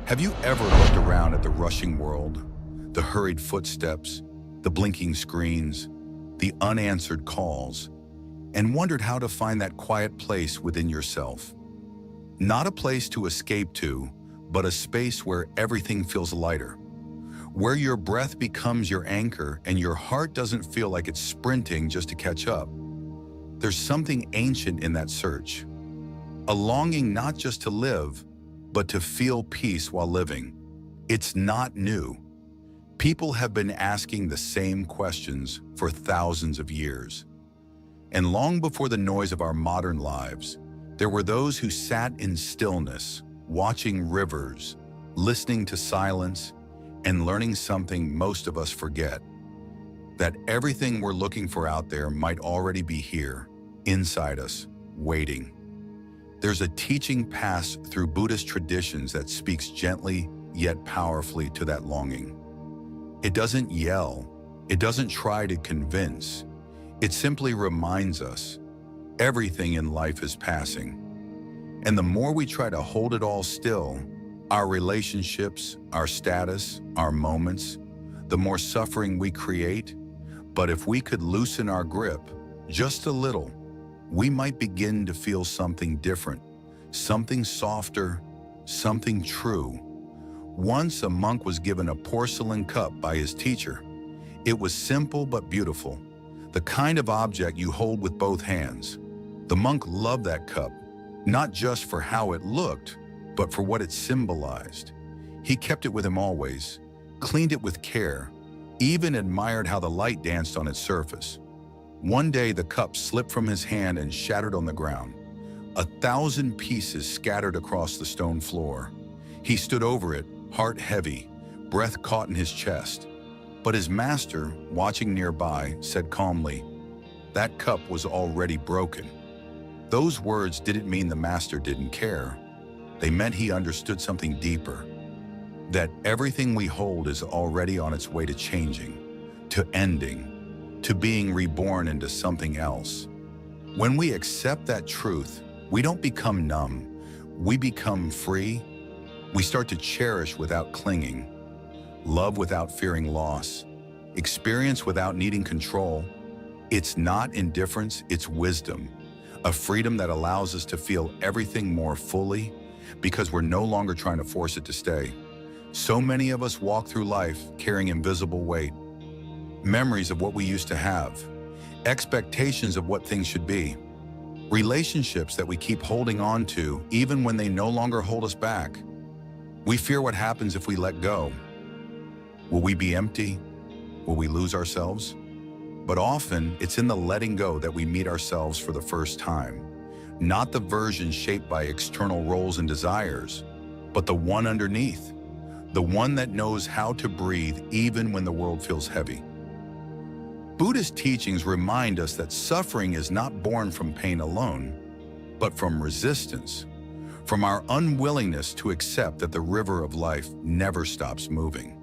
Have you ever looked around at the rushing world, the hurried footsteps, the blinking screens, the unanswered calls, and wondered how to find that quiet place within yourself? Not a place to escape to, but a space where everything feels lighter, where your breath becomes your anchor and your heart doesn't feel like it's sprinting just to catch up. There's something ancient in that search, a longing not just to live, but to feel peace while living. It's not new. People have been asking the same questions for thousands of years. And long before the noise of our modern lives, there were those who sat in stillness, watching rivers, listening to silence, and learning something most of us forget: that everything we're looking for out there might already be here, inside us, waiting. There's a teaching passed through Buddhist traditions that speaks gently yet powerfully to that longing. It doesn't yell, it doesn't try to convince, it simply reminds us everything in life is passing. And the more we try to hold it all still, our relationships, our status, our moments, the more suffering we create. But if we could loosen our grip just a little, we might begin to feel something different, something softer, something true. Once a monk was given a porcelain cup by his teacher. It was simple but beautiful, the kind of object you hold with both hands. The monk loved that cup, not just for how it looked, but for what it symbolized. He kept it with him always, cleaned it with care, even admired how the light danced on its surface. One day the cup slipped from his hand and shattered on the ground. 1,000 pieces scattered across the stone floor. He stood over it, heart heavy, breath caught in his chest. But his master, watching nearby, said calmly, "That cup was already broken." Those words didn't mean the master didn't care. They meant he understood something deeper, that everything we hold is already on its way to changing, to ending, to being reborn into something else. When we accept that truth, we don't become numb, we become free. We start to cherish without clinging, love without fearing loss, experience without needing control. It's not indifference, it's wisdom, a freedom that allows us to feel everything more fully because we're no longer trying to force it to stay. So many of us walk through life carrying invisible weight, memories of what we used to have, expectations of what things should be, relationships that we keep holding on to even when they no longer hold us back. We fear what happens if we let go. Will we be empty? Will we lose ourselves? But often, it's in the letting go that we meet ourselves for the first time. Not the version shaped by external roles and desires, but the one underneath, the one that knows how to breathe even when the world feels heavy. Buddhist teachings remind us that suffering is not born from pain alone, but from resistance, from our unwillingness to accept that the river of life never stops moving.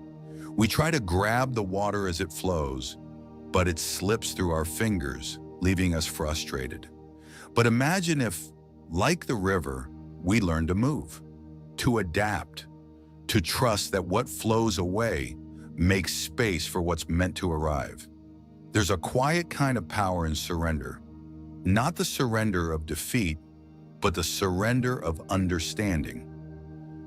We try to grab the water as it flows, but it slips through our fingers, leaving us frustrated. But imagine if, like the river, we learn to move, to adapt, to trust that what flows away makes space for what's meant to arrive. There's a quiet kind of power in surrender, not the surrender of defeat, but the surrender of understanding.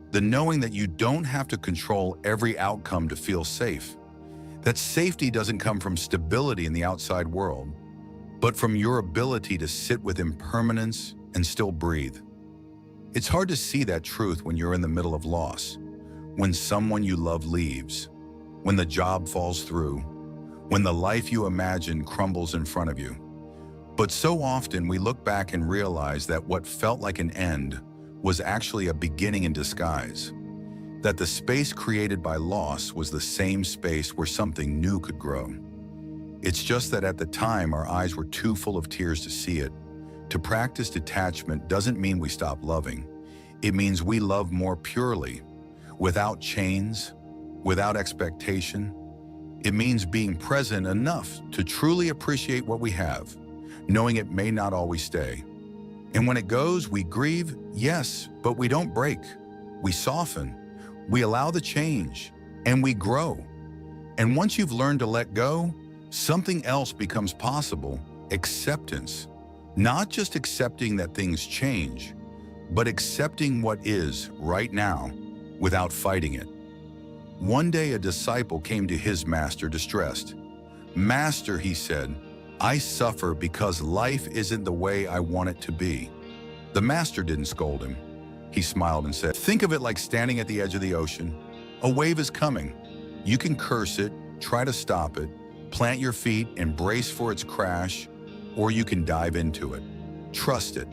The knowing that you don't have to control every outcome to feel safe. That safety doesn't come from stability in the outside world, but from your ability to sit with impermanence and still breathe. It's hard to see that truth when you're in the middle of loss, when someone you love leaves, when the job falls through, when the life you imagine crumbles in front of you. But so often we look back and realize that what felt like an end was actually a beginning in disguise. That the space created by loss was the same space where something new could grow. It's just that at the time our eyes were too full of tears to see it. To practice detachment doesn't mean we stop loving. It means we love more purely, without chains, without expectation. It means being present enough to truly appreciate what we have, knowing it may not always stay. And when it goes, we grieve, yes, but we don't break. We soften. We allow the change, and we grow. And once you've learned to let go, something else becomes possible: acceptance. Not just accepting that things change, but accepting what is right now without fighting it. One day a disciple came to his master distressed. "Master," he said, "I suffer because life isn't the way I want it to be." The master didn't scold him. He smiled and said, "Think of it like standing at the edge of the ocean. A wave is coming. You can curse it, try to stop it, plant your feet and brace for its crash, or you can dive into it. Trust it.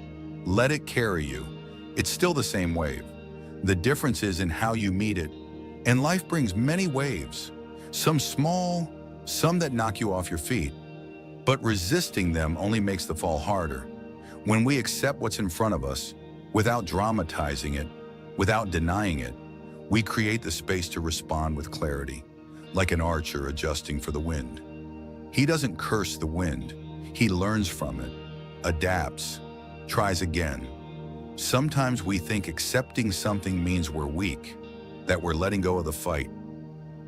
Let it carry you. It's still the same wave. The difference is in how you meet it. And life brings many waves, some small, some that knock you off your feet. But resisting them only makes the fall harder. When we accept what's in front of us, without dramatizing it, without denying it, we create the space to respond with clarity, like an archer adjusting for the wind. He doesn't curse the wind. He learns from it, adapts, tries again. Sometimes we think accepting something means we're weak, that we're letting go of the fight.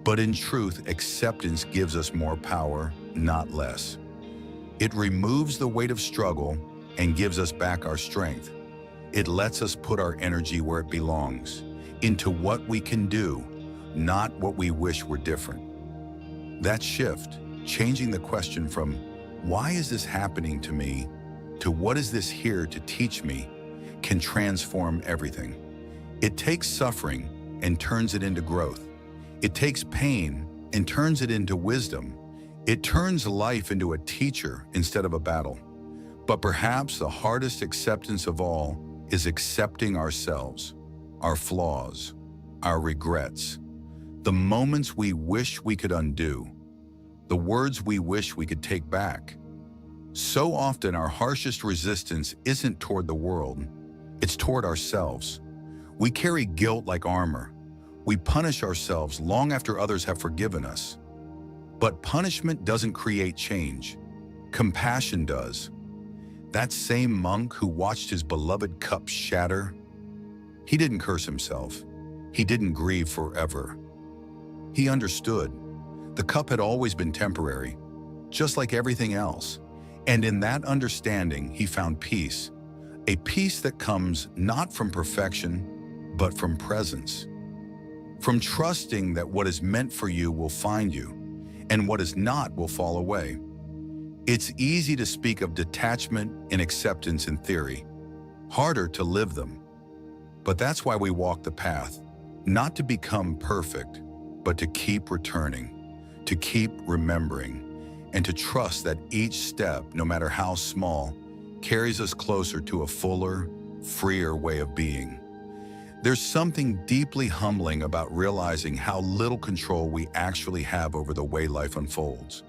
But in truth, acceptance gives us more power, not less. It removes the weight of struggle and gives us back our strength. It lets us put our energy where it belongs, into what we can do, not what we wish were different. That shift, changing the question from, "Why is this happening to me?" to "What is this here to teach me?" can transform everything. It takes suffering and turns it into growth. It takes pain and turns it into wisdom. It turns life into a teacher instead of a battle. But perhaps the hardest acceptance of all is accepting ourselves, our flaws, our regrets, the moments we wish we could undo, the words we wish we could take back. So often our harshest resistance isn't toward the world, it's toward ourselves. We carry guilt like armor. We punish ourselves long after others have forgiven us. But punishment doesn't create change. Compassion does. That same monk who watched his beloved cup shatter, he didn't curse himself. He didn't grieve forever. He understood. The cup had always been temporary, just like everything else. And in that understanding, he found peace. A peace that comes not from perfection, but from presence. From trusting that what is meant for you will find you, and what is not will fall away. It's easy to speak of detachment and acceptance in theory, harder to live them. But that's why we walk the path, not to become perfect, but to keep returning, to keep remembering, and to trust that each step, no matter how small, carries us closer to a fuller, freer way of being. There's something deeply humbling about realizing how little control we actually have over the way life unfolds.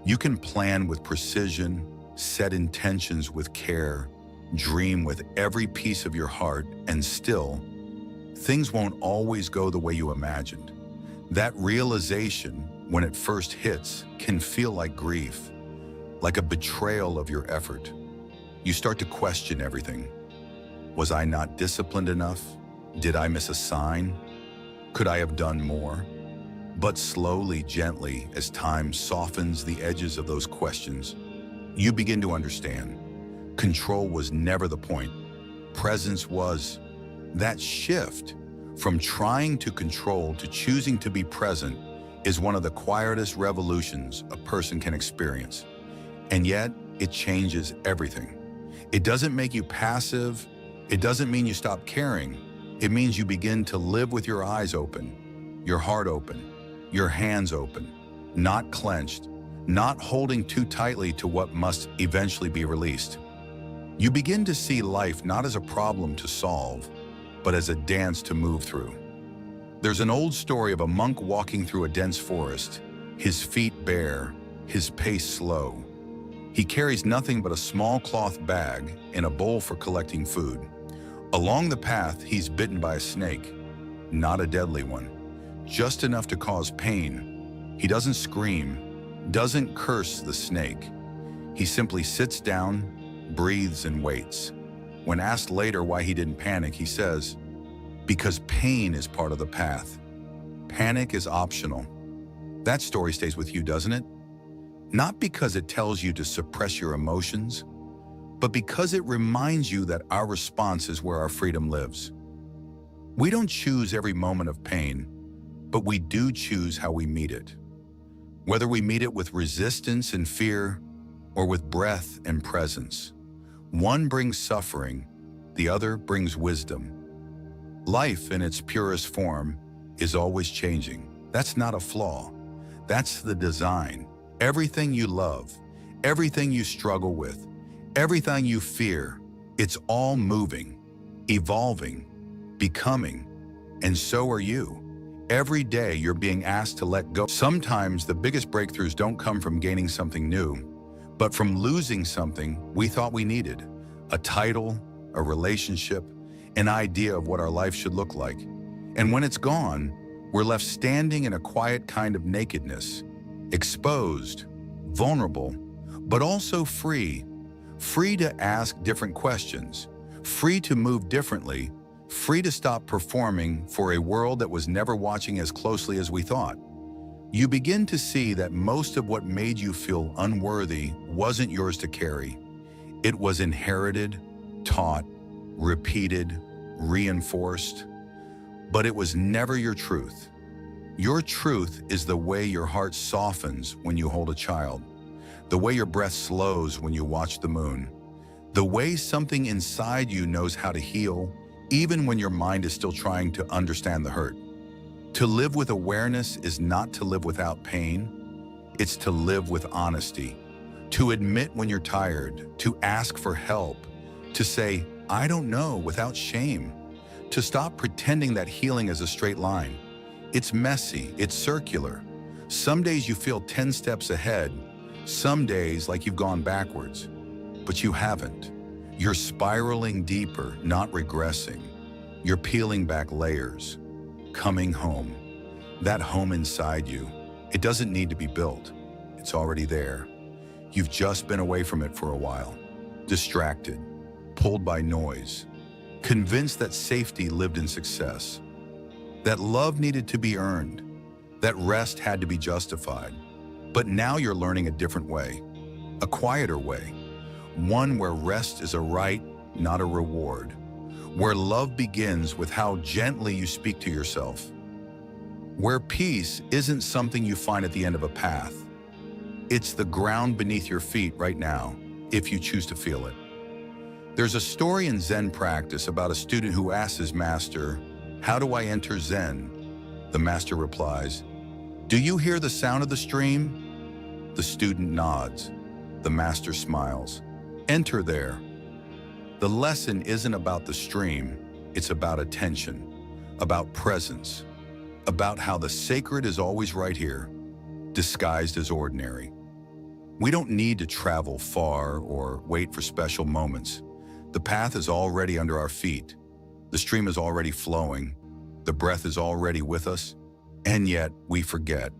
You can plan with precision, set intentions with care, dream with every piece of your heart, and still, things won't always go the way you imagined. That realization, when it first hits, can feel like grief, like a betrayal of your effort. You start to question everything. Was I not disciplined enough? Did I miss a sign? Could I have done more? But slowly, gently, as time softens the edges of those questions, you begin to understand. Control was never the point. Presence was. That shift from trying to control to choosing to be present is one of the quietest revolutions a person can experience. And yet, it changes everything. It doesn't make you passive. It doesn't mean you stop caring. It means you begin to live with your eyes open, your heart open, your hands open, not clenched, not holding too tightly to what must eventually be released. You begin to see life not as a problem to solve, but as a dance to move through. There's an old story of a monk walking through a dense forest, his feet bare, his pace slow. He carries nothing but a small cloth bag and a bowl for collecting food. Along the path, he's bitten by a snake, not a deadly one, just enough to cause pain. He doesn't scream, doesn't curse the snake. He simply sits down, breathes, and waits. When asked later why he didn't panic, he says, Because pain is part of the path. Panic is optional. That story stays with you, doesn't it? Not because it tells you to suppress your emotions, but because it reminds you that our response is where our freedom lives. We don't choose every moment of pain, but we do choose how we meet it. Whether we meet it with resistance and fear, or with breath and presence. One brings suffering, the other brings wisdom. Life in its purest form is always changing. That's not a flaw. That's the design. Everything you love, everything you struggle with, everything you fear, it's all moving, evolving, becoming, and so are you. Every day you're being asked to let go. Sometimes the biggest breakthroughs don't come from gaining something new, but from losing something we thought we needed. A title, a relationship, an idea of what our life should look like. And when it's gone, we're left standing in a quiet kind of nakedness, exposed, vulnerable, but also free. Free to ask different questions, free to move differently, free to stop performing for a world that was never watching as closely as we thought. You begin to see that most of what made you feel unworthy wasn't yours to carry. It was inherited, taught, repeated, reinforced, but it was never your truth. Your truth is the way your heart softens when you hold a child, the way your breath slows when you watch the moon, the way something inside you knows how to heal, even when your mind is still trying to understand the hurt. To live with awareness is not to live without pain, it's to live with honesty, to admit when you're tired, to ask for help, to say, I don't know, without shame, to stop pretending that healing is a straight line. It's messy, it's circular. Some days you feel 10 steps ahead, some days like you've gone backwards, but you haven't. You're spiraling deeper, not regressing. You're peeling back layers, coming home. That home inside you, it doesn't need to be built. It's already there. You've just been away from it for a while, distracted, pulled by noise, convinced that safety lived in success, that love needed to be earned, that rest had to be justified. But now you're learning a different way, a quieter way, one where rest is a right, not a reward, where love begins with how gently you speak to yourself, where peace isn't something you find at the end of a path. It's the ground beneath your feet right now, if you choose to feel it. There's a story in Zen practice about a student who asks his master, "How do I enter Zen?" The master replies, "Do you hear the sound of the stream?" The student nods. The master smiles. "Enter there." The lesson isn't about the stream, it's about attention, about presence, about how the sacred is always right here, disguised as ordinary. We don't need to travel far or wait for special moments. The path is already under our feet. The stream is already flowing. The breath is already with us. And yet we forget.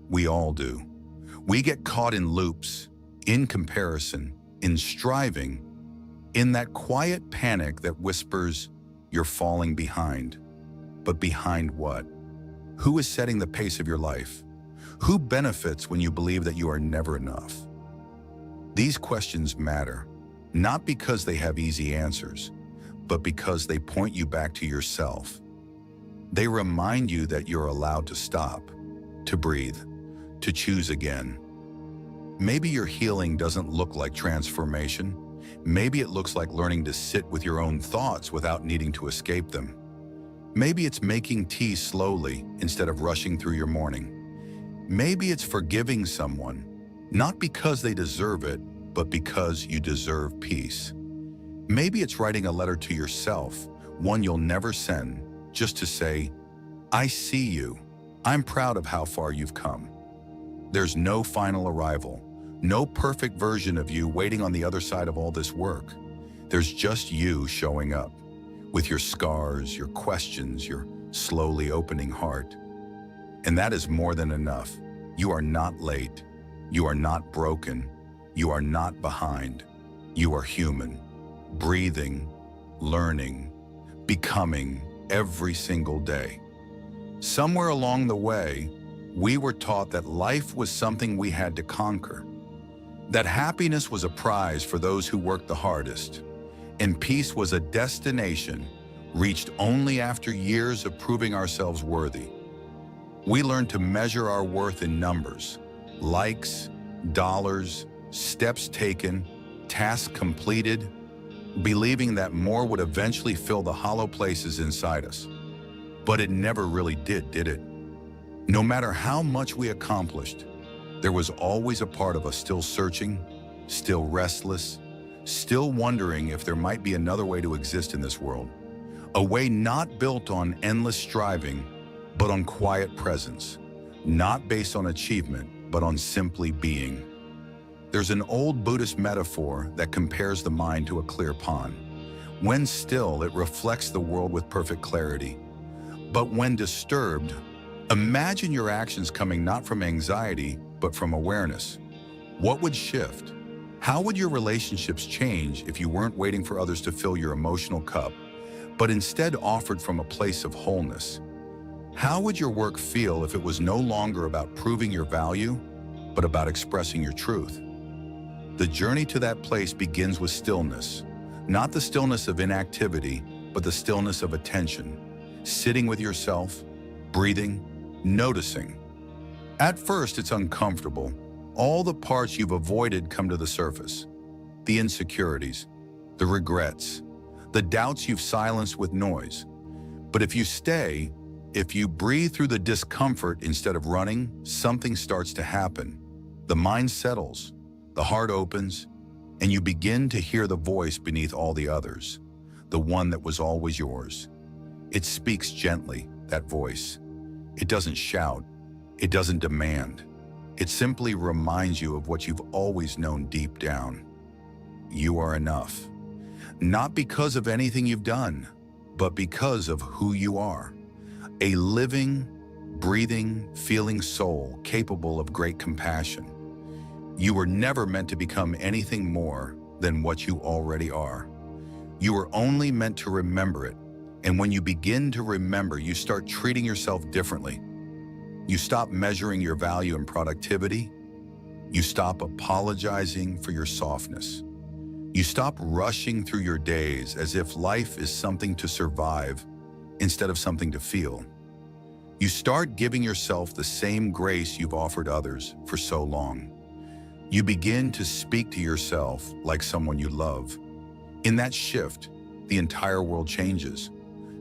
We all do. We get caught in loops, in comparison, in striving, in that quiet panic that whispers, you're falling behind. But behind what? Who is setting the pace of your life? Who benefits when you believe that you are never enough? These questions matter, not because they have easy answers, but because they point you back to yourself. They remind you that you're allowed to stop, to breathe, to choose again. Maybe your healing doesn't look like transformation. Maybe it looks like learning to sit with your own thoughts without needing to escape them. Maybe it's making tea slowly instead of rushing through your morning. Maybe it's forgiving someone, not because they deserve it, but because you deserve peace. Maybe it's writing a letter to yourself, one you'll never send, just to say, I see you. I'm proud of how far you've come. There's no final arrival, no perfect version of you waiting on the other side of all this work. There's just you showing up, with your scars, your questions, your slowly opening heart. And that is more than enough. You are not late. You are not broken. You are not behind. You are human, breathing, learning, becoming, every single day. Somewhere along the way, we were taught that life was something we had to conquer, that happiness was a prize for those who worked the hardest, and peace was a destination reached only after years of proving ourselves worthy. We learned to measure our worth in numbers, likes, dollars, steps taken, tasks completed, believing that more would eventually fill the hollow places inside us. But it never really did it? No matter how much we accomplished, there was always a part of us still searching, still restless, still wondering if there might be another way to exist in this world. A way not built on endless striving, but on quiet presence. Not based on achievement, but on simply being. There's an old Buddhist metaphor that compares the mind to a clear pond. When still, it reflects the world with perfect clarity. But when disturbed, imagine your actions coming not from anxiety, but from awareness. What would shift? How would your relationships change if you weren't waiting for others to fill your emotional cup, but instead offered from a place of wholeness? How would your work feel if it was no longer about proving your value, but about expressing your truth? The journey to that place begins with stillness, not the stillness of inactivity, but the stillness of attention, sitting with yourself, breathing, noticing. At first, it's uncomfortable. All the parts you've avoided come to the surface. The insecurities, the regrets, the doubts you've silenced with noise. But if you stay, if you breathe through the discomfort instead of running, something starts to happen. The mind settles, the heart opens, and you begin to hear the voice beneath all the others, the one that was always yours. It speaks gently, that voice. It doesn't shout. It doesn't demand. It simply reminds you of what you've always known deep down. You are enough. Not because of anything you've done, but because of who you are. A living, breathing, feeling soul capable of great compassion. You were never meant to become anything more than what you already are. You were only meant to remember it. And when you begin to remember, you start treating yourself differently. You stop measuring your value in productivity. You stop apologizing for your softness. You stop rushing through your days as if life is something to survive instead of something to feel. You start giving yourself the same grace you've offered others for so long. You begin to speak to yourself like someone you love. In that shift, the entire world changes.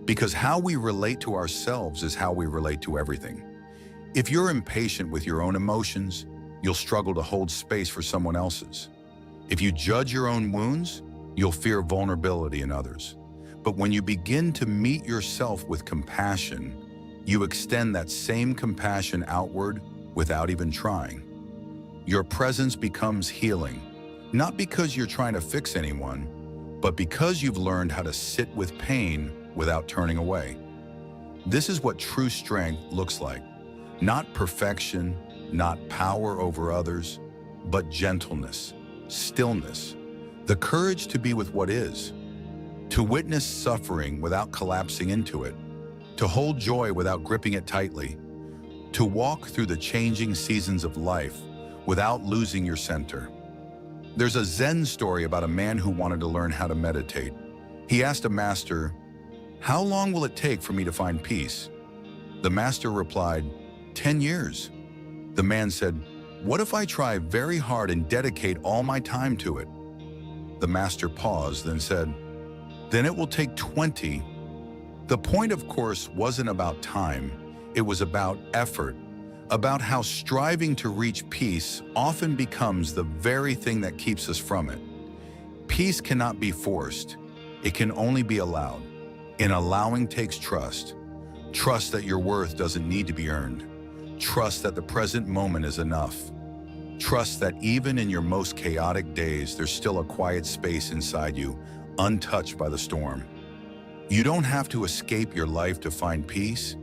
Because how we relate to ourselves is how we relate to everything. If you're impatient with your own emotions, you'll struggle to hold space for someone else's. If you judge your own wounds, you'll fear vulnerability in others. But when you begin to meet yourself with compassion, you extend that same compassion outward without even trying. Your presence becomes healing, not because you're trying to fix anyone, but because you've learned how to sit with pain without turning away. This is what true strength looks like. Not perfection, not power over others, but gentleness, stillness, the courage to be with what is, to witness suffering without collapsing into it, to hold joy without gripping it tightly, to walk through the changing seasons of life without losing your center. There's a Zen story about a man who wanted to learn how to meditate. He asked a master, "How long will it take for me to find peace?" The master replied, 10 years. The man said, "What if I try very hard and dedicate all my time to it?" The master paused, then said, "Then it will take 20. The point, of course, wasn't about time. It was about effort, about how striving to reach peace often becomes the very thing that keeps us from it. Peace cannot be forced. It can only be allowed. And allowing takes trust. Trust that your worth doesn't need to be earned. Trust that the present moment is enough. Trust that even in your most chaotic days, there's still a quiet space inside you, untouched by the storm. You don't have to escape your life to find peace.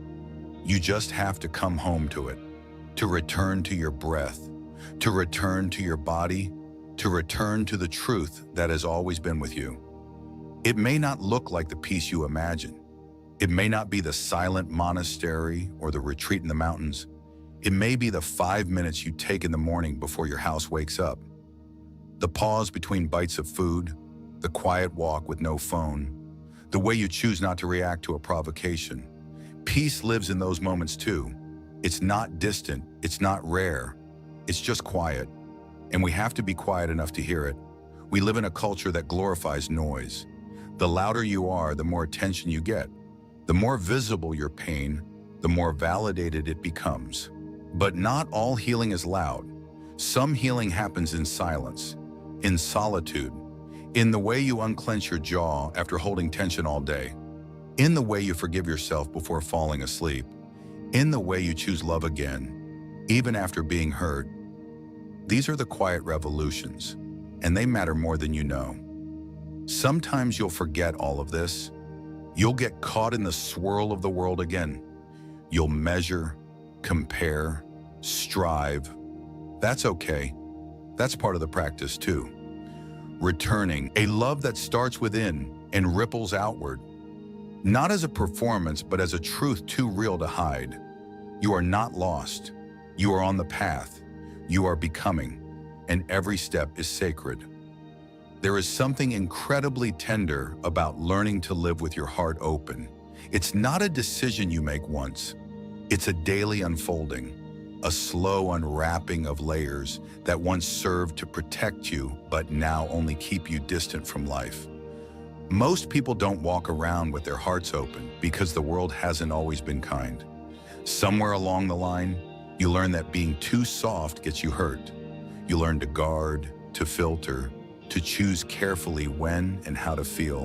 You just have to come home to it, to return to your breath, to return to your body, to return to the truth that has always been with you. It may not look like the peace you imagine. It may not be the silent monastery or the retreat in the mountains. It may be the 5 minutes you take in the morning before your house wakes up. The pause between bites of food, the quiet walk with no phone, the way you choose not to react to a provocation. Peace lives in those moments too. It's not distant, it's not rare, it's just quiet. And we have to be quiet enough to hear it. We live in a culture that glorifies noise. The louder you are, the more attention you get. The more visible your pain, the more validated it becomes. But not all healing is loud. Some healing happens in silence, in solitude, in the way you unclench your jaw after holding tension all day, in the way you forgive yourself before falling asleep, in the way you choose love again, even after being hurt. These are the quiet revolutions, and they matter more than you know. Sometimes you'll forget all of this. You'll get caught in the swirl of the world again. You'll measure, compare, strive. That's okay. That's part of the practice too. Returning, a love that starts within and ripples outward. Not as a performance, but as a truth too real to hide. You are not lost. You are on the path. You are becoming, and every step is sacred. There is something incredibly tender about learning to live with your heart open. It's not a decision you make once. It's a daily unfolding, a slow unwrapping of layers that once served to protect you, but now only keep you distant from life. Most people don't walk around with their hearts open because the world hasn't always been kind. Somewhere along the line, you learn that being too soft gets you hurt. You learn to guard, to filter, to choose carefully when and how to feel.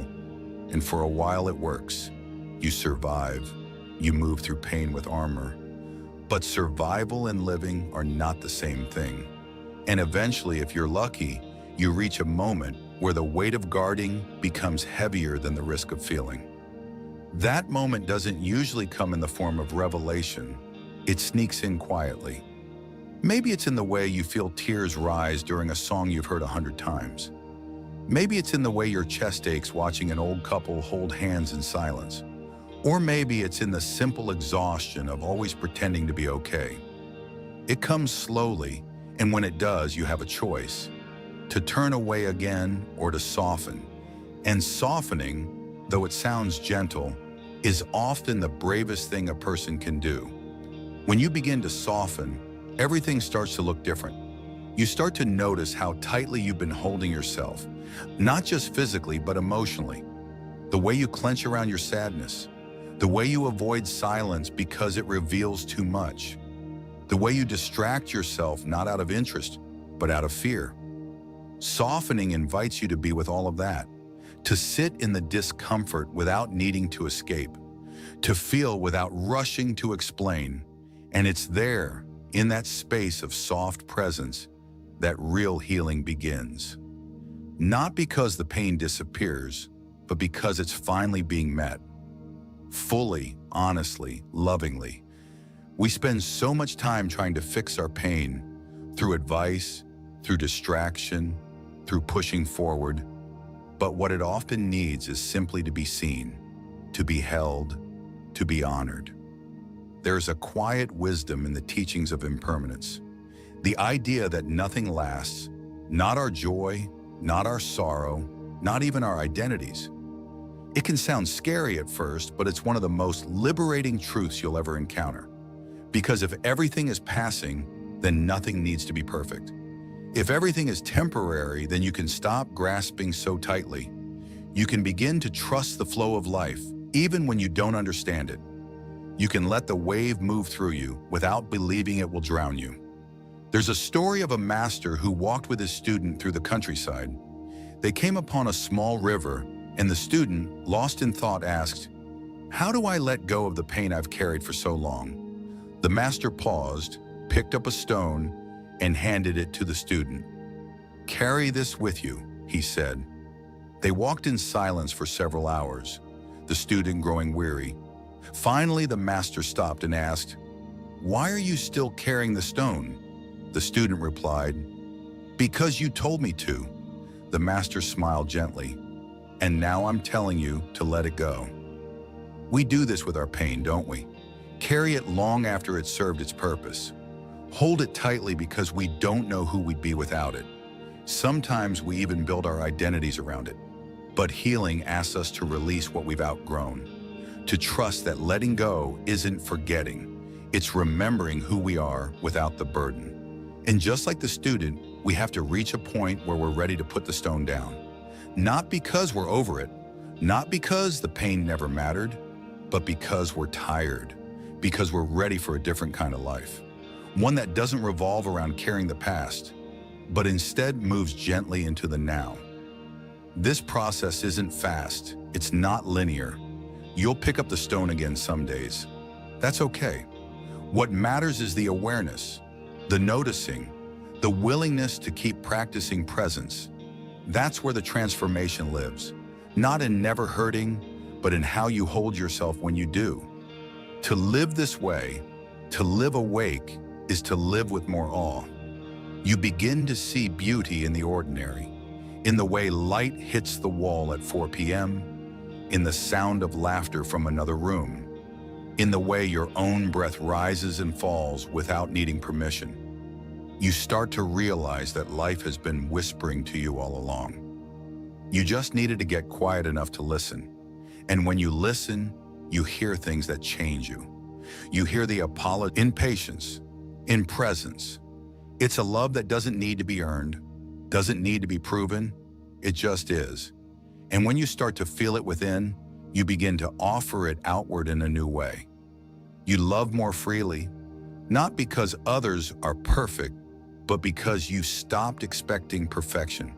And for a while it works. You survive. You move through pain with armor. But survival and living are not the same thing. And eventually, if you're lucky, you reach a moment where the weight of guarding becomes heavier than the risk of feeling. That moment doesn't usually come in the form of revelation. It sneaks in quietly. Maybe it's in the way you feel tears rise during a song you've heard 100 times. Maybe it's in the way your chest aches watching an old couple hold hands in silence. Or maybe it's in the simple exhaustion of always pretending to be okay. It comes slowly, and when it does, you have a choice: to turn away again or to soften. And softening, though it sounds gentle, is often the bravest thing a person can do. When you begin to soften, everything starts to look different. You start to notice how tightly you've been holding yourself, not just physically, but emotionally. The way you clench around your sadness, the way you avoid silence because it reveals too much, the way you distract yourself not out of interest, but out of fear. Softening invites you to be with all of that, to sit in the discomfort without needing to escape, to feel without rushing to explain. And it's there, in that space of soft presence, that real healing begins. Not because the pain disappears, but because it's finally being met. Fully, honestly, lovingly. We spend so much time trying to fix our pain, through advice, through distraction, through pushing forward. But what it often needs is simply to be seen, to be held, to be honored. There's a quiet wisdom in the teachings of impermanence. The idea that nothing lasts, not our joy, not our sorrow, not even our identities. It can sound scary at first, but it's one of the most liberating truths you'll ever encounter. Because if everything is passing, then nothing needs to be perfect. If everything is temporary, then you can stop grasping so tightly. You can begin to trust the flow of life, even when you don't understand it. You can let the wave move through you without believing it will drown you. There's a story of a master who walked with his student through the countryside. They came upon a small river, and the student, lost in thought, asked, "How do I let go of the pain I've carried for so long?" The master paused, picked up a stone, and handed it to the student. "Carry this with you," he said. They walked in silence for several hours, the student growing weary. Finally, the master stopped and asked, "Why are you still carrying the stone?" The student replied, "Because you told me to." The master smiled gently. "And now I'm telling you to let it go." We do this with our pain, don't we? Carry it long after it's served its purpose. Hold it tightly because we don't know who we'd be without it. Sometimes we even build our identities around it. But healing asks us to release what we've outgrown, to trust that letting go isn't forgetting, it's remembering who we are without the burden. And just like the student, we have to reach a point where we're ready to put the stone down. Not because we're over it, not because the pain never mattered, but because we're tired, because we're ready for a different kind of life. One that doesn't revolve around carrying the past, but instead moves gently into the now. This process isn't fast, it's not linear. You'll pick up the stone again some days. That's okay. What matters is the awareness, the noticing, the willingness to keep practicing presence. That's where the transformation lives, not in never hurting, but in how you hold yourself when you do. To live this way, to live awake, is to live with more awe. You begin to see beauty in the ordinary, in the way light hits the wall at 4 p.m., in the sound of laughter from another room, in the way your own breath rises and falls without needing permission. You start to realize that life has been whispering to you all along. You just needed to get quiet enough to listen. And when you listen, you hear things that change you. You hear the apology in patience, in presence. It's a love that doesn't need to be earned, doesn't need to be proven, it just is. And when you start to feel it within, you begin to offer it outward in a new way. You love more freely, not because others are perfect, but because you stopped expecting perfection.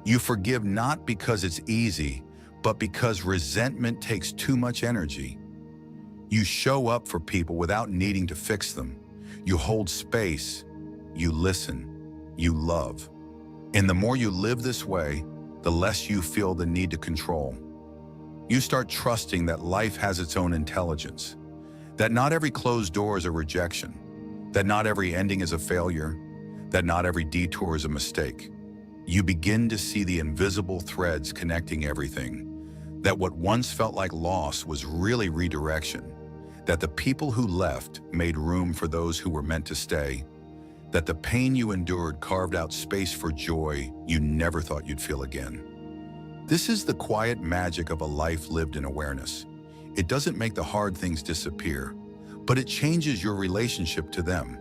You forgive not because it's easy, but because resentment takes too much energy. You show up for people without needing to fix them. You hold space, you listen, you love. And the more you live this way, the less you feel the need to control. You start trusting that life has its own intelligence, that not every closed door is a rejection, that not every ending is a failure, that not every detour is a mistake. You begin to see the invisible threads connecting everything, that what once felt like loss was really redirection, that the people who left made room for those who were meant to stay, that the pain you endured carved out space for joy you never thought you'd feel again. This is the quiet magic of a life lived in awareness. It doesn't make the hard things disappear, but it changes your relationship to them.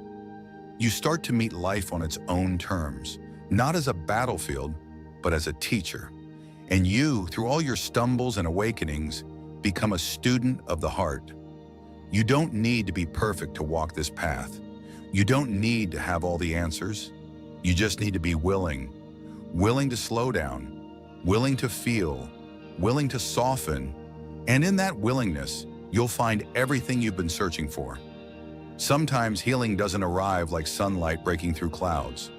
You start to meet life on its own terms, not as a battlefield, but as a teacher. And you, through all your stumbles and awakenings, become a student of the heart. You don't need to be perfect to walk this path. You don't need to have all the answers. You just need to be willing to slow down, willing to feel, willing to soften. And in that willingness, you'll find everything you've been searching for. Sometimes healing doesn't arrive like sunlight breaking through clouds.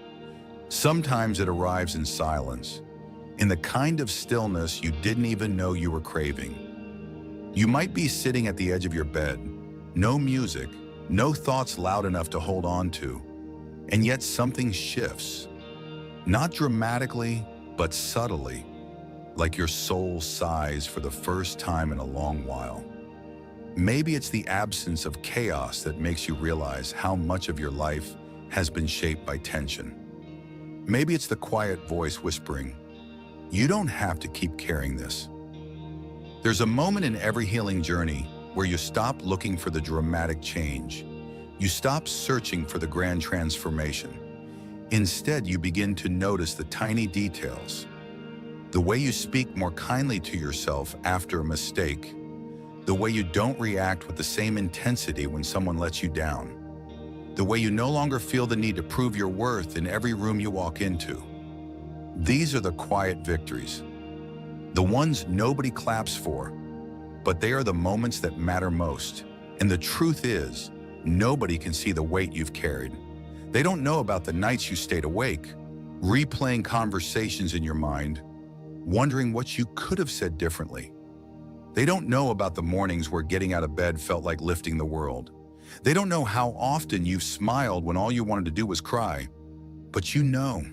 Sometimes it arrives in silence, in the kind of stillness you didn't even know you were craving. You might be sitting at the edge of your bed, no music, no thoughts loud enough to hold on to, and yet something shifts. Not dramatically, but subtly, like your soul sighs for the first time in a long while. Maybe it's the absence of chaos that makes you realize how much of your life has been shaped by tension. Maybe it's the quiet voice whispering, "You don't have to keep carrying this." There's a moment in every healing journey where you stop looking for the dramatic change. You stop searching for the grand transformation. Instead, you begin to notice the tiny details. The way you speak more kindly to yourself after a mistake. The way you don't react with the same intensity when someone lets you down. The way you no longer feel the need to prove your worth in every room you walk into. These are the quiet victories. The ones nobody claps for, but they are the moments that matter most. And the truth is, nobody can see the weight you've carried. They don't know about the nights you stayed awake, replaying conversations in your mind, wondering what you could have said differently. They don't know about the mornings where getting out of bed felt like lifting the world. They don't know how often you've smiled when all you wanted to do was cry. But you know,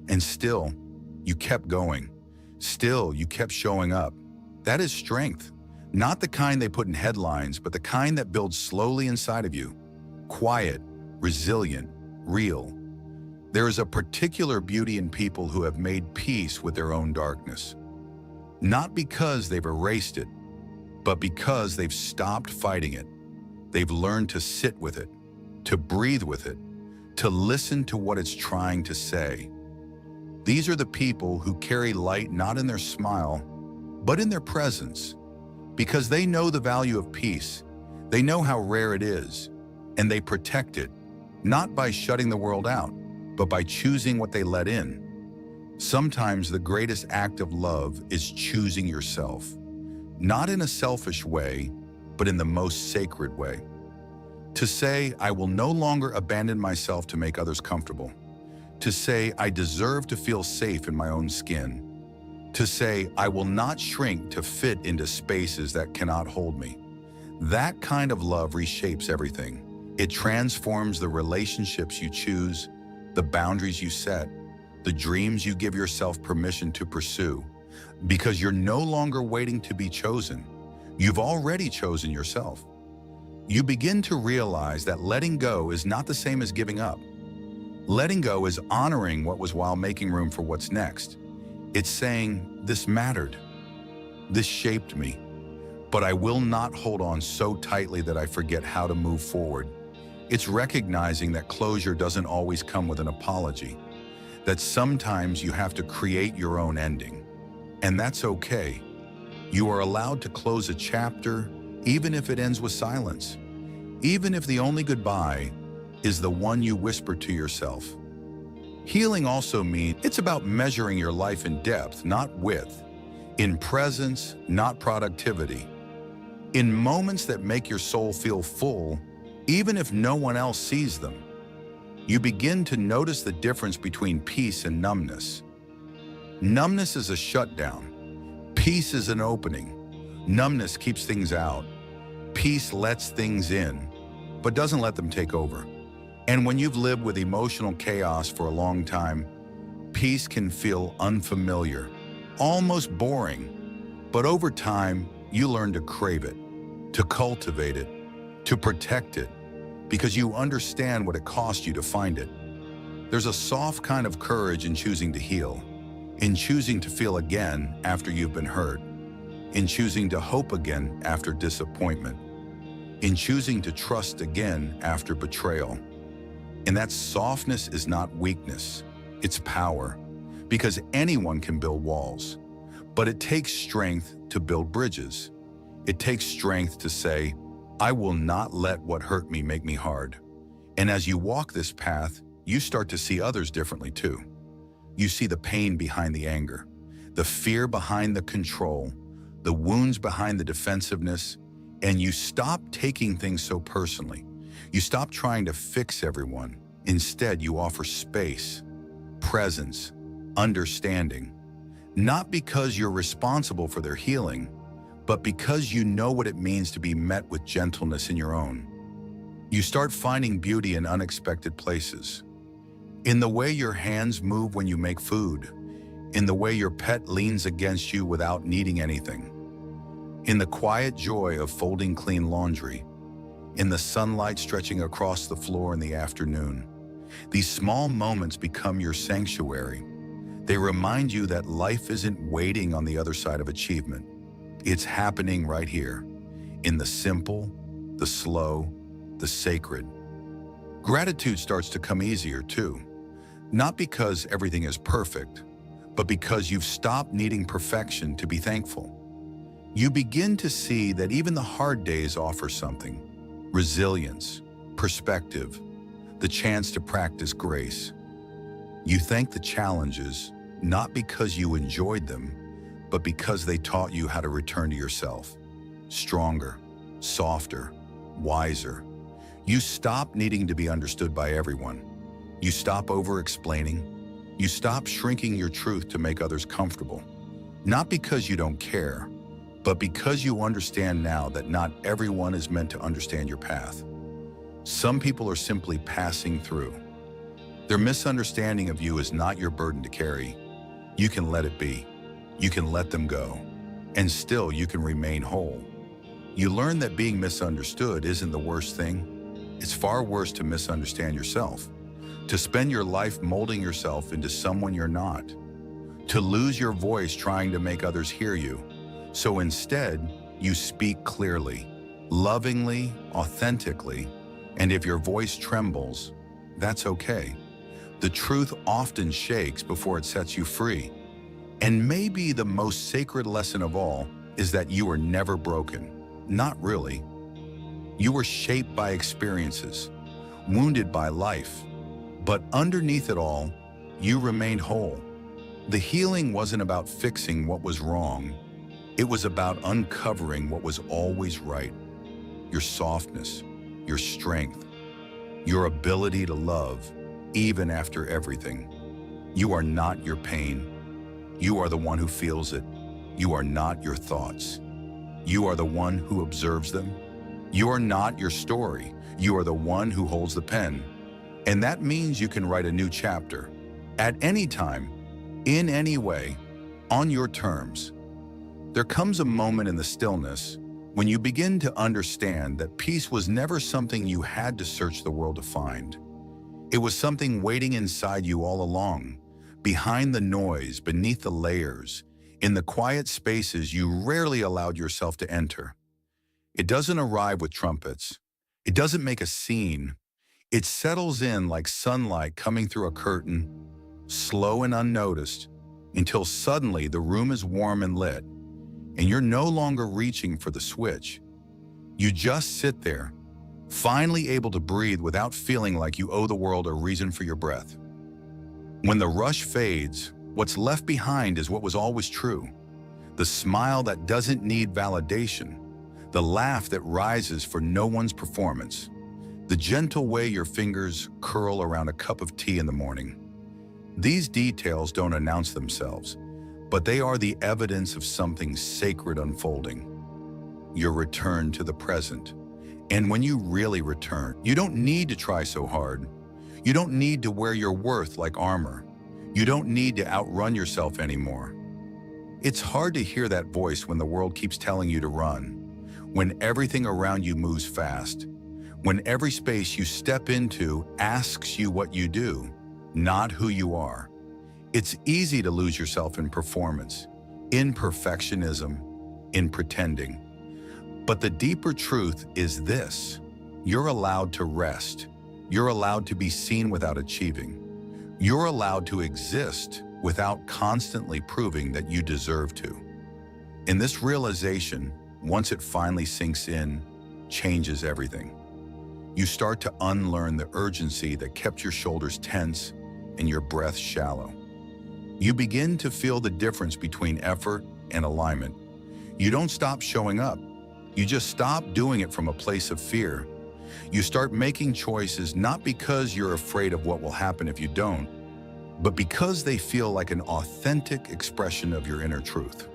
and still, you kept going. Still, you kept showing up. That is strength. Not the kind they put in headlines, but the kind that builds slowly inside of you. Quiet, resilient, real. There is a particular beauty in people who have made peace with their own darkness. Not because they've erased it, but because they've stopped fighting it. They've learned to sit with it, to breathe with it, to listen to what it's trying to say. These are the people who carry light not in their smile, but in their presence, because they know the value of peace. They know how rare it is, and they protect it, not by shutting the world out, but by choosing what they let in. Sometimes the greatest act of love is choosing yourself, not in a selfish way, but in the most sacred way. To say, I will no longer abandon myself to make others comfortable. To say, I deserve to feel safe in my own skin. To say, I will not shrink to fit into spaces that cannot hold me. That kind of love reshapes everything. It transforms the relationships you choose, the boundaries you set, the dreams you give yourself permission to pursue, because you're no longer waiting to be chosen. You've already chosen yourself. You begin to realize that letting go is not the same as giving up. Letting go is honoring what was while making room for what's next. It's saying, this mattered. This shaped me. But I will not hold on so tightly that I forget how to move forward. It's recognizing that closure doesn't always come with an apology, that sometimes you have to create your own ending. And that's okay. You are allowed to close a chapter, even if it ends with silence, even if the only goodbye is the one you whisper to yourself. Healing also means it's about measuring your life in depth, not width, in presence, not productivity, in moments that make your soul feel full, even if no one else sees them. You begin to notice the difference between peace and numbness. Numbness is a shutdown. Peace is an opening. Numbness keeps things out. Peace lets things in, but doesn't let them take over. And when you've lived with emotional chaos for a long time, peace can feel unfamiliar, almost boring. But over time, you learn to crave it, to cultivate it, to protect it, because you understand what it cost you to find it. There's a soft kind of courage in choosing to heal, in choosing to feel again after you've been hurt, in choosing to hope again after disappointment, in choosing to trust again after betrayal. And that softness is not weakness, it's power, because anyone can build walls. But it takes strength to build bridges. It takes strength to say, I will not let what hurt me make me hard. And as you walk this path, you start to see others differently too. You see the pain behind the anger, the fear behind the control, the wounds behind the defensiveness, and you stop taking things so personally. You stop trying to fix everyone. Instead, you offer space, presence, understanding, not because you're responsible for their healing, but because you know what it means to be met with gentleness in your own. You start finding beauty in unexpected places, in the way your hands move when you make food, in the way your pet leans against you without needing anything, in the quiet joy of folding clean laundry, in the sunlight stretching across the floor in the afternoon. These small moments become your sanctuary. They remind you that life isn't waiting on the other side of achievement. It's happening right here, in the simple, the slow, the sacred. Gratitude starts to come easier too, not because everything is perfect, but because you've stopped needing perfection to be thankful. You begin to see that even the hard days offer something: resilience, perspective, the chance to practice grace. You thank the challenges, not because you enjoyed them, but because they taught you how to return to yourself, stronger, softer, wiser. You stop needing to be understood by everyone. You stop over-explaining. You stop shrinking your truth to make others comfortable. Not because you don't care, but because you understand now that not everyone is meant to understand your path. Some people are simply passing through. Their misunderstanding of you is not your burden to carry. You can let it be. You can let them go, and still you can remain whole. You learn that being misunderstood isn't the worst thing. It's far worse to misunderstand yourself, to spend your life molding yourself into someone you're not, to lose your voice trying to make others hear you. So instead, you speak clearly, lovingly, authentically, and if your voice trembles, that's okay. The truth often shakes before it sets you free. And maybe the most sacred lesson of all is that you were never broken. Not really. You were shaped by experiences, wounded by life, but underneath it all, you remained whole. The healing wasn't about fixing what was wrong. It was about uncovering what was always right. Your softness, your strength, your ability to love, even after everything. You are not your pain. You are the one who feels it. You are not your thoughts. You are the one who observes them. You are not your story. You are the one who holds the pen. And that means you can write a new chapter at any time, in any way, on your terms. There comes a moment in the stillness when you begin to understand that peace was never something you had to search the world to find. It was something waiting inside you all along, behind the noise, beneath the layers, in the quiet spaces you rarely allowed yourself to enter. It doesn't arrive with trumpets. It doesn't make a scene. It settles in like sunlight coming through a curtain, slow and unnoticed, until suddenly the room is warm and lit, and you're no longer reaching for the switch. You just sit there, finally able to breathe without feeling like you owe the world a reason for your breath. When the rush fades, what's left behind is what was always true. The smile that doesn't need validation, the laugh that rises for no one's performance, the gentle way your fingers curl around a cup of tea in the morning. These details don't announce themselves, but they are the evidence of something sacred unfolding. Your return to the present. And when you really return, you don't need to try so hard. You don't need to wear your worth like armor. You don't need to outrun yourself anymore. It's hard to hear that voice when the world keeps telling you to run, when everything around you moves fast, when every space you step into asks you what you do, not who you are. It's easy to lose yourself in performance, in perfectionism, in pretending. But the deeper truth is this: you're allowed to rest. You're allowed to be seen without achieving. You're allowed to exist without constantly proving that you deserve to. And this realization, once it finally sinks in, changes everything. You start to unlearn the urgency that kept your shoulders tense and your breath shallow. You begin to feel the difference between effort and alignment. You don't stop showing up. You just stop doing it from a place of fear. You start making choices not because you're afraid of what will happen if you don't, but because they feel like an authentic expression of your inner truth.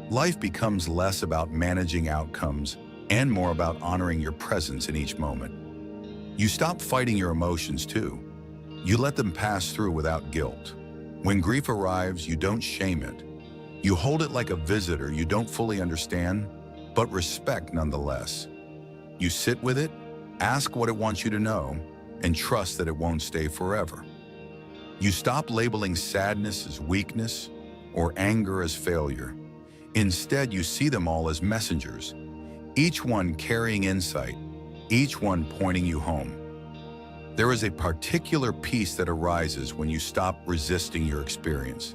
Life becomes less about managing outcomes and more about honoring your presence in each moment. You stop fighting your emotions too. You let them pass through without guilt. When grief arrives, you don't shame it. You hold it like a visitor you don't fully understand, but respect nonetheless. You sit with it, ask what it wants you to know, and trust that it won't stay forever. You stop labeling sadness as weakness or anger as failure. Instead, you see them all as messengers, each one carrying insight, each one pointing you home. There is a particular peace that arises when you stop resisting your experience.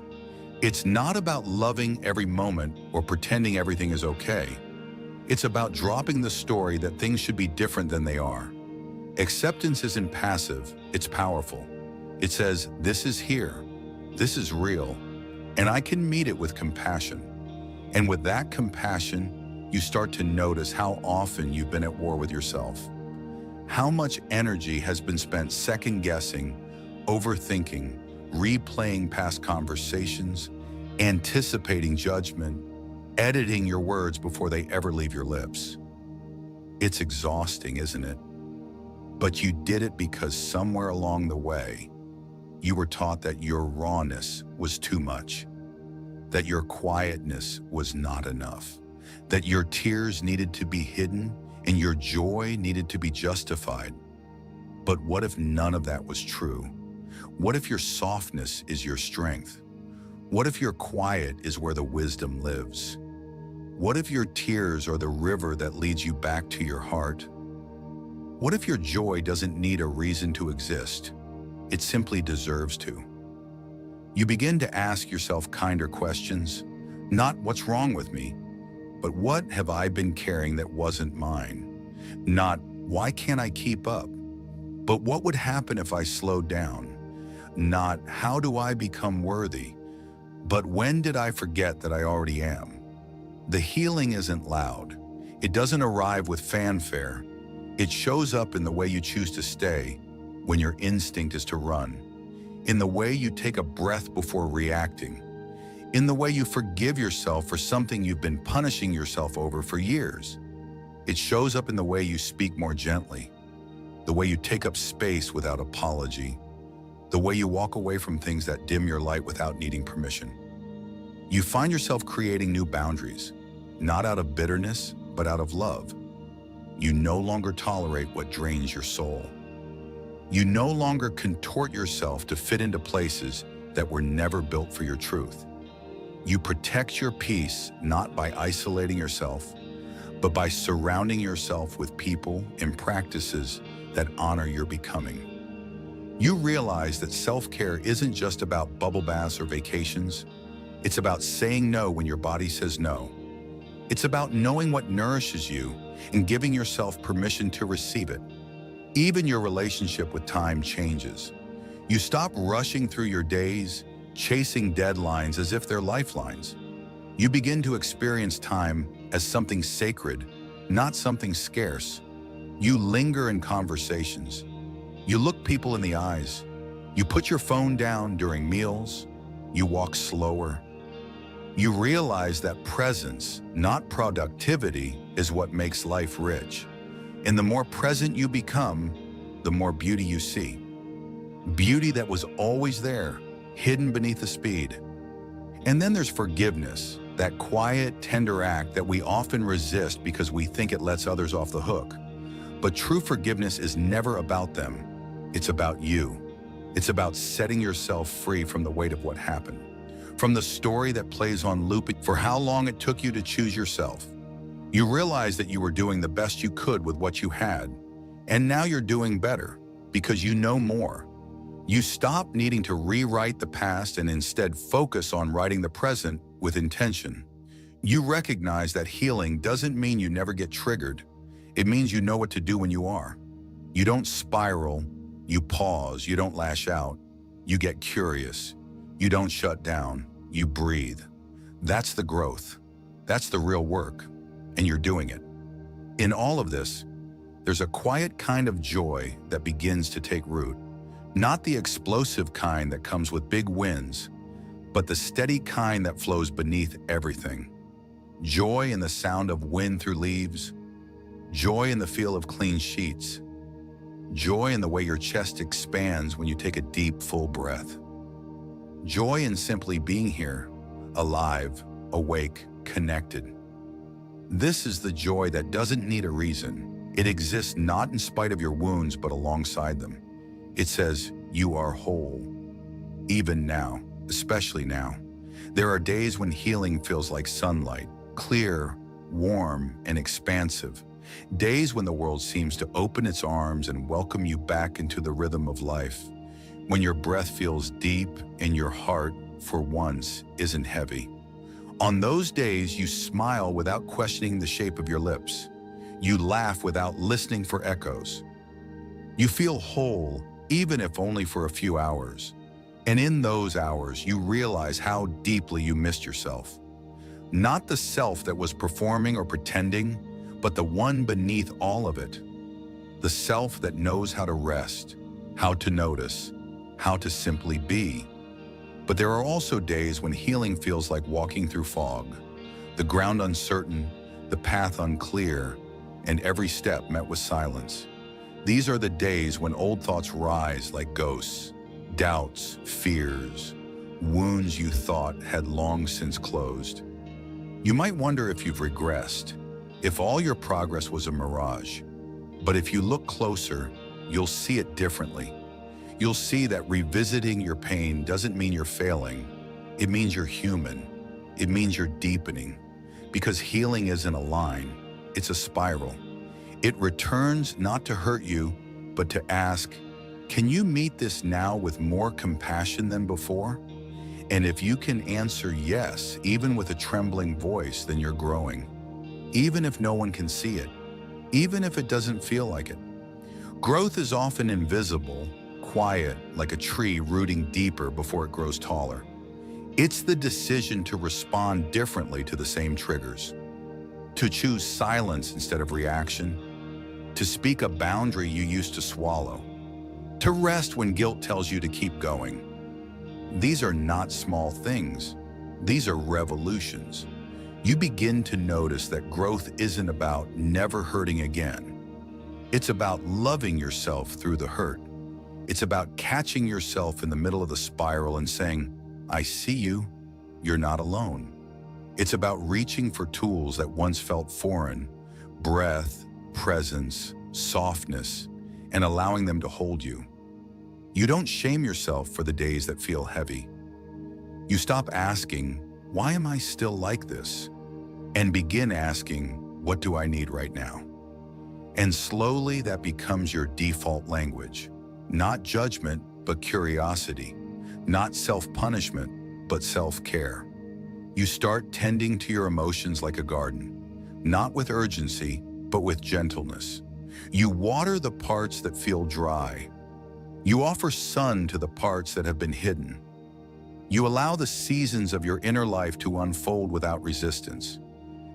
It's not about loving every moment or pretending everything is okay. It's about dropping the story that things should be different than they are. Acceptance isn't passive, it's powerful. It says, this is here, this is real, and I can meet it with compassion. And with that compassion, you start to notice how often you've been at war with yourself. How much energy has been spent second-guessing, overthinking, replaying past conversations, anticipating judgment, editing your words before they ever leave your lips. It's exhausting, isn't it? But you did it because somewhere along the way, you were taught that your rawness was too much, that your quietness was not enough, that your tears needed to be hidden and your joy needed to be justified. But what if none of that was true? What if your softness is your strength? What if your quiet is where the wisdom lives? What if your tears are the river that leads you back to your heart? What if your joy doesn't need a reason to exist? It simply deserves to. You begin to ask yourself kinder questions, not what's wrong with me, but what have I been carrying that wasn't mine? Not why can't I keep up, but what would happen if I slowed down? Not how do I become worthy, but when did I forget that I already am? The healing isn't loud. It doesn't arrive with fanfare. It shows up in the way you choose to stay when your instinct is to run, in the way you take a breath before reacting, in the way you forgive yourself for something you've been punishing yourself over for years. It shows up in the way you speak more gently, the way you take up space without apology, the way you walk away from things that dim your light without needing permission. You find yourself creating new boundaries, not out of bitterness, but out of love. You no longer tolerate what drains your soul. You no longer contort yourself to fit into places that were never built for your truth. You protect your peace not by isolating yourself, but by surrounding yourself with people and practices that honor your becoming. You realize that self-care isn't just about bubble baths or vacations. It's about saying no when your body says no. It's about knowing what nourishes you and giving yourself permission to receive it. Even your relationship with time changes. You stop rushing through your days, chasing deadlines as if they're lifelines. You begin to experience time as something sacred, not something scarce. You linger in conversations. You look people in the eyes. You put your phone down during meals. You walk slower. You realize that presence, not productivity, is what makes life rich. And the more present you become, the more beauty you see. Beauty that was always there, hidden beneath the speed. And then there's forgiveness, that quiet, tender act that we often resist because we think it lets others off the hook. But true forgiveness is never about them. It's about you. It's about setting yourself free from the weight of what happened, from the story that plays on loop for how long it took you to choose yourself. You realize that you were doing the best you could with what you had, and now you're doing better because you know more. You stop needing to rewrite the past and instead focus on writing the present with intention. You recognize that healing doesn't mean you never get triggered. It means you know what to do when you are. You don't spiral, you pause, you don't lash out, you get curious, you don't shut down, you breathe. That's the growth. That's the real work. And you're doing it. In all of this, there's a quiet kind of joy that begins to take root. Not the explosive kind that comes with big wins, but the steady kind that flows beneath everything. Joy in the sound of wind through leaves. Joy in the feel of clean sheets. Joy in the way your chest expands when you take a deep, full breath. Joy in simply being here, alive, awake, connected. This is the joy that doesn't need a reason. It exists not in spite of your wounds, but alongside them. It says, you are whole. Even now, especially now. There are days when healing feels like sunlight, clear, warm, and expansive. Days when the world seems to open its arms and welcome you back into the rhythm of life. When your breath feels deep and your heart, for once, isn't heavy. On those days, you smile without questioning the shape of your lips. You laugh without listening for echoes. You feel whole, even if only for a few hours. And in those hours, you realize how deeply you missed yourself. Not the self that was performing or pretending, but the one beneath all of it. The self that knows how to rest, how to notice, how to simply be. But there are also days when healing feels like walking through fog, the ground uncertain, the path unclear, and every step met with silence. These are the days when old thoughts rise like ghosts, doubts, fears, wounds you thought had long since closed. You might wonder if you've regressed, if all your progress was a mirage. But if you look closer, you'll see it differently. You'll see that revisiting your pain doesn't mean you're failing. It means you're human. It means you're deepening. Because healing isn't a line, it's a spiral. It returns not to hurt you, but to ask, can you meet this now with more compassion than before? And if you can answer yes, even with a trembling voice, then you're growing. Even if no one can see it, even if it doesn't feel like it. Growth is often invisible, quiet, like a tree rooting deeper before it grows taller. It's the decision to respond differently to the same triggers, to choose silence instead of reaction, to speak a boundary you used to swallow, to rest when guilt tells you to keep going. These are not small things. These are revolutions. You begin to notice that growth isn't about never hurting again. It's about loving yourself through the hurt. It's about catching yourself in the middle of the spiral and saying, I see you, you're not alone. It's about reaching for tools that once felt foreign, breath, presence, softness, and allowing them to hold you. You don't shame yourself for the days that feel heavy. You stop asking, why am I still like this? And begin asking, what do I need right now? And slowly that becomes your default language. Not judgment, but curiosity. Not self-punishment, but self-care. You start tending to your emotions like a garden, not with urgency, but with gentleness. You water the parts that feel dry. You offer sun to the parts that have been hidden. You allow the seasons of your inner life to unfold without resistance.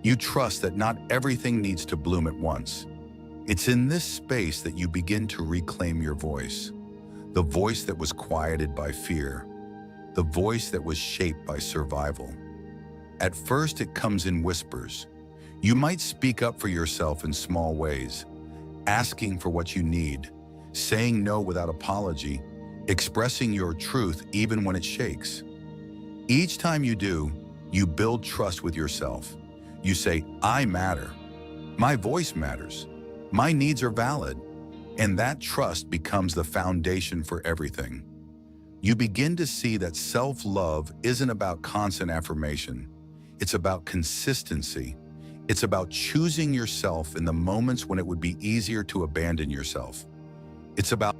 You trust that not everything needs to bloom at once. It's in this space that you begin to reclaim your voice, the voice that was quieted by fear, the voice that was shaped by survival. At first, it comes in whispers. You might speak up for yourself in small ways, asking for what you need, saying no without apology, expressing your truth even when it shakes. Each time you do, you build trust with yourself. You say, I matter. My voice matters. My needs are valid. And that trust becomes the foundation for everything. You begin to see that self-love isn't about constant affirmation. It's about consistency. It's about choosing yourself in the moments when it would be easier to abandon yourself. It's about